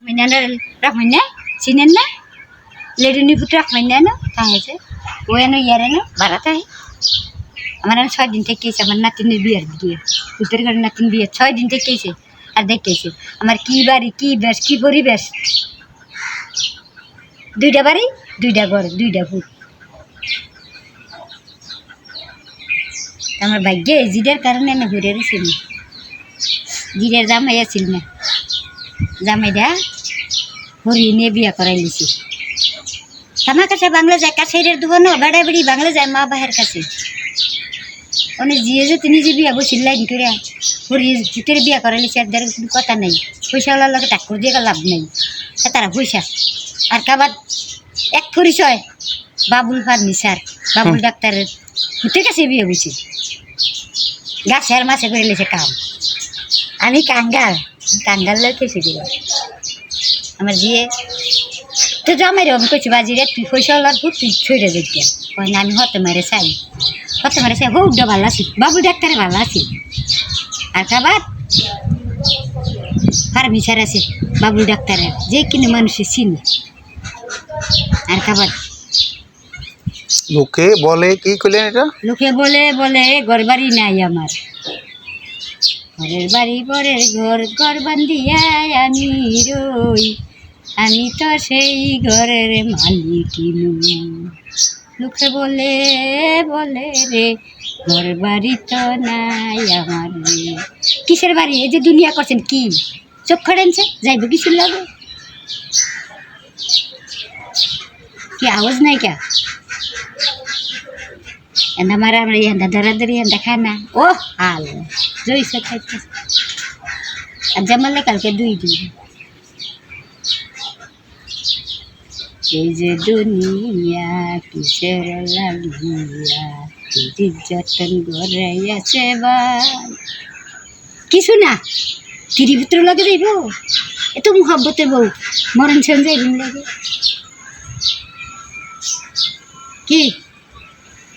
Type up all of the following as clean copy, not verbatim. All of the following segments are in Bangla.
Mainan Rahmana, Sinana, Lady Niputra Mainano, Tangaze, Bueno Yarano, Barata. আমার ছয় দিন থেকে আমার নাতিনের বিয়ের দিয়ে পুতের ঘরে নাতিন বিয়ে 6 দিন থেকে আর দেখতেছি আমার কি বাড়ি কি বেশ কি পরিবেশ 2টা বাড়ি 2টা ঘর 2টা ফুট আমার ভাগ্যে জিদের কারণে না ঘুরে রয়েছি জিদের জামাই আছিল না জামাইটা হরি নিয়ে বিয়ে করাই লিছি আমার কাছে বাংলা যায় কাছের দোকানও বেড়া বেড়ি বাংলা যায় মা বাহের কাছে অনেক জিয়ে যে তিনি যে বিয়া বসিল লাইন করে হরি ভিতরে বিয়া করাইছে আর দেড় কোনো কথা নেই পয়সাওয়ালার লোকে টাক্কর দিয়ে লাভ নেই তারা পয়সা আর কাবার এক পরিচয় বাবুল ফার্নিচার বাবুল ডাক্তারের ভিতরে কাছে বিয়ে বসি গাছের মাছে করে লেছে কাম আমি কাঙ্গাল লোকেছি দিব আমার জিয়ে তো জামাই আমি কইছি বাজিরে তুই পয়সাওয়ালার পুত তুই ছড়ে দেখবি না আমি হতে মারে চাই কত মারে হৌডা ভালো আছি বাবু ডাক্তারে ভালো আছি আর খাবার ফার্নিচার আছে বাবুল ডাক্তারের যে কিনে মানুষের চিনি আর খাবার লোকে বলে কি কইলেন এটা লোকে বলে ঘর বাড়ি নাই আমার ঘরের বাড়ি পরের ঘর বান্ধিয়া আমি রই আমি তো সেই ঘরের মালিকিনু লোকে বলে রে ঘর বাড়ি তো নাই আমার রে কিসের বাড়ি এই যে দুনিয়া করছেন কি চোখ খড়েনছে যাইব কিসের লাগে কি আওয়াজ নাই কা এন্দা মারা আমরা এন্দা ধরাধরি এন্দা খানা ও হাল জইছে খাইতে আর জামালে কালকে 2 দিন এই যে দুনিয়া কিসের লাগিয়া তুই যতন ঘরে আছে ভাই কিছু না তিরি ভিতর লাগে যাইব এত মোহাব্বতের বউ মরণ ছেন যাইবেন লাগে কি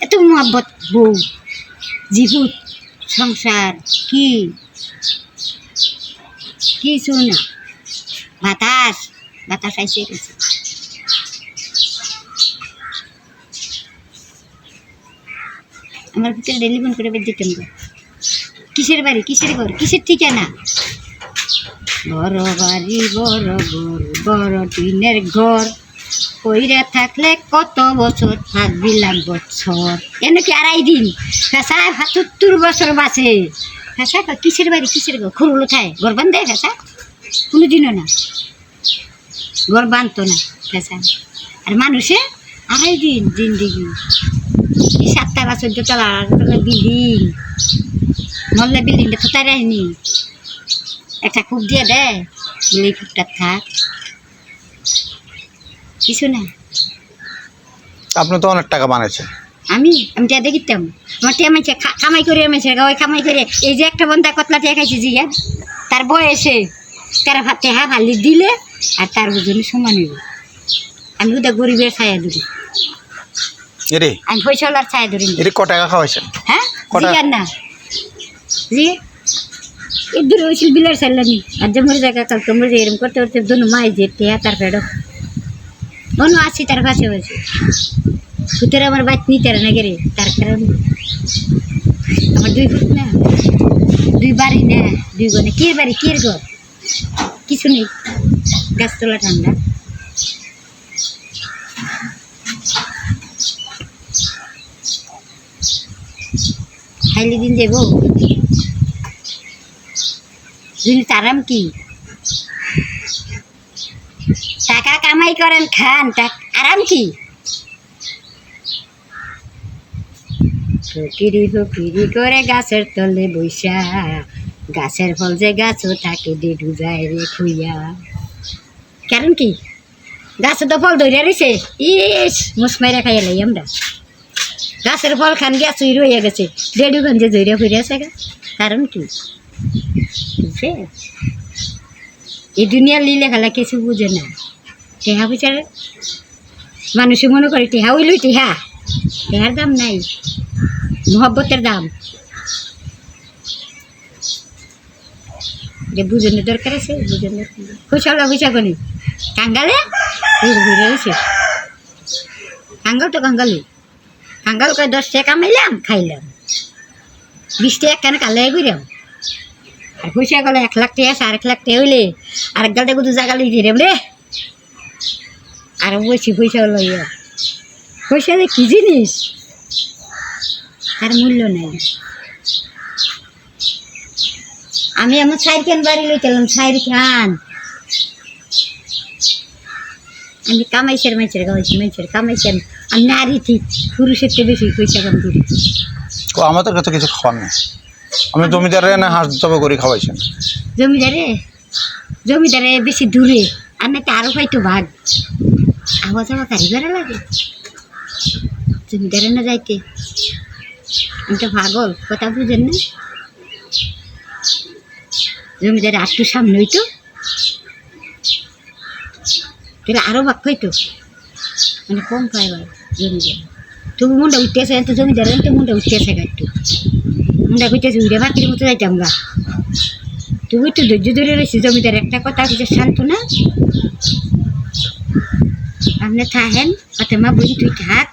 এত মোহাব্বত বউ জীবুত সংসার কি কিছু না বাতাস আইসে গেছে আমার ভিতরে টেলিফোন করে দিতেন কিসের বাড়ি কিসের ঘর কিসের ঠিকানা বড় বাড়ি বড় টিনের ঘর কইরা থাকলে কত বছর থাকবি লাখ বছর এনে কি 2.5 দিন ফেসায় 70 বছর বাঁচে ফেসা কিসের বাড়ি কিসের ঘর খুরুলো খায় ঘর বান্ধে ফেসা কোনোদিনও না ঘর বাঁধতো না ফেসা আর মানুষে 2.5 দিন জিন্দিগি 7 তলা 14 তলা বিল্ডিং মরলে বিল্ডিংটা তো তাই নি একটা খুব দিয়ে দেয় বলে খুবটা থাক কিছু না আপনি তো অনেক টাকা বানাইছেন আমি টিয়া দেখিতাম আমার টিয়া মাইছে কামাই করে মাইছে গাওয়াই কামাই করে এই যে একটা বন্ধা কতলা টিয়া খাইছে জিয়া তার বয়সে তারা টেহা ভালি দিলে আর তার বুঝনে সমান হইব আমি ওটা গরিবের ছায়া ধরি আমি পয়সাওয়ালার ছায়া ধরি ক টাকা খাওয়াইছেন হ্যাঁ জিয়ার না জি ইদুর হয়েছিল বিলের চাইলানি আর জমর জায়গা কালকে মরে এরম করতে করতে দুনো মাই যে টেহা তার পেড়ো মনো আসি তার কাছে হয়েছে সুতরাং আমার বাইক নিতে না গেলে তার কারণ আমার 2 ফুট না 2 বাড়ি না 2 গনে কির বাড়ি কির ঘর কিছু নেই গাছতলা ঠান্ডা খাইলে দিন দেব তারাম কি টাকা কামাই করেন খান আরাম কি ফকিরি করে গাছের তলে বৈশা গাছের ফল যে গাছও থাকে দেড়ু যায় রে খুইয়া কারণ কি গাছে তো ফল ধরে রয়েছে ইস মুসমাইরা খাইয়া লাই আমরা গাছের ফল খান গাছ রয়ে গেছে দেড়ু গঞ্জে ধরে ফুরে আছে কারণ কি এই দুনিয়ার লীলা খেলা কিছু বুঝে না টেহা পয়সার মানুষে মনে করে টেহা হইল টেহার দাম নাই মহব্বতের দাম যে বুঝনের দরকার আছে বুঝনের খুশালা বুঝা করি কাঙ্গালে ঘুরে রয়েছে কাঙ্গাল তো কাঙ্গালু কাঙ্গাল করে 10 টাকা কামাইলাম খাইলাম 20 টাকা কেন কালে ঘুরাম আর খুশিয়া গেলে 1 লাখ টাকা 1.5 লাখ টাকা হইলে আরেক গালটা কিন্তু জায়গা লই দিলাম রে আর বলছি পয়সা লইয়া পয়সা কি জিনিস তার মূল্য নেই আমি আমার 4 খান বাড়ি লইতাম 4 খান আমি কামাইছের মানুষের গাওয়াইছি মানুষের কামাইছেন আমি নারী ঠিক পুরুষের চেয়ে বেশি পয়সা কাম করি ও আমাদের কাছে কিছু খাওয়ার নেই আমি জমিদারে না হাঁস জবে করে খাওয়াইছেন জমিদারে বেশি দূরে আর না আরো হয়তো ভাগ আওয়া যাওয়া গাড়ি ভাড়া লাগে জমিদারে না যাইতে আমি তো পাগল কথা বুঝেন না জমিদারে একটু সামনে হইতো তাহলে আরো ভাগ হইতো মানে কম পাইবার জমিদার তবু মুন্ডা উঠতেছে তো জমিদার তো মুন্ডা উঠতেছে একটু মুন্ডা কইতেছে উড়ে বাকির মতো যাইতাম গা তবু একটু ধৈর্য ধরে রয়েছি জমিদার একটা কথা কিছু শান্ত না আপনি থাকেন ফাতেমা বুঝি তুই থাক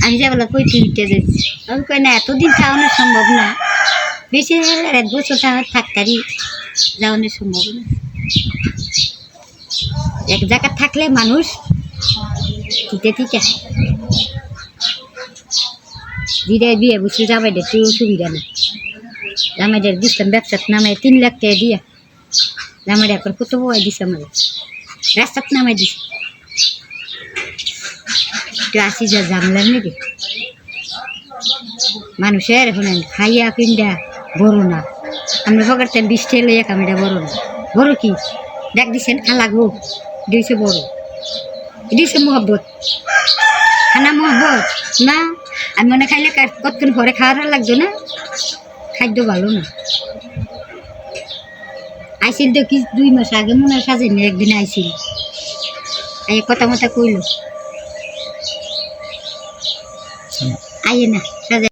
আমি যাবলা কই তুই উঠতে যাচ্ছি আমি কই না এতদিন খাওয়ানো সম্ভব না বেশি 1 বছর থাকতারি যাওয়ানো সম্ভব না এক জায়গা থাকলে মানুষ ঠিক আছে দিদি বিয়ে বুঝতে যাবে একটু সুবিধা না জামাইদের দিচ্ছিলাম ব্যবসার নামে 3 লাখ টাকা দিয়া জামাইটা এখন কত বয় দিছে আমার রাস্তার নামে দিছে একটু আসি যা জানলাম নাকি মানুষের এখন খাইয়া পিন্ডা বড় না আমরা পকেটে 20 টাকা লইয়া কামিটা বড় না বড় কি দেখ দিছেন খালাগো দিয়েছে বড় দিয়েছে মহব্বত খানা মহব্বত না আমি মনে খাইলে কতক্ষণ পরে খাওয়ার লাগতো না খাদ্য ভালো না আইসিল তো কি 2 মাস আগে মনে হয় সাজেনি একদিন আইসিল এই কথা মতো কইল আইয়ে না সাজে